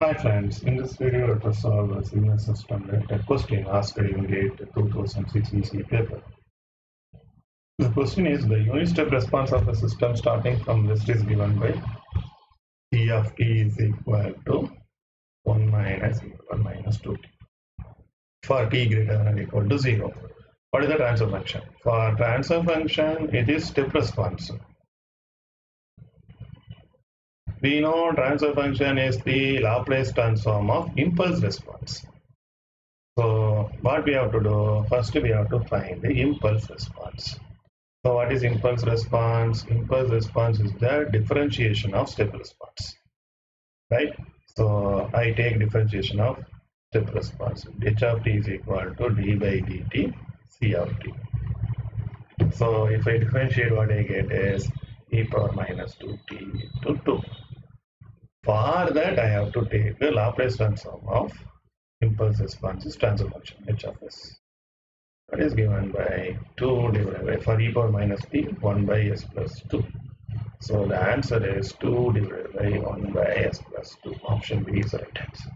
Hi friends, in this video let us solve a signal system related question asked in GATE 2006 EC paper. The question is the unit step response of a system starting from list is given by T of t is equal to 1 minus e power minus 2t for t greater than or equal to 0. What is the transfer function? For transfer function it is step response. We know transfer function is the Laplace transform of impulse response. So what we have to do? First we have to find the impulse response. So what is impulse response? Impulse response is the differentiation of step response, right? So I take differentiation of step response. H of t is equal to d by dt c of t. So if I differentiate, what I get is e power minus 2t into 2. For that, I have to take the Laplace transform of impulse response transfer function h of s. That is given by 2 divided by, for e power minus t, 1 by s plus 2. So the answer is 2 divided by 1 by s plus 2. Option B is the right answer.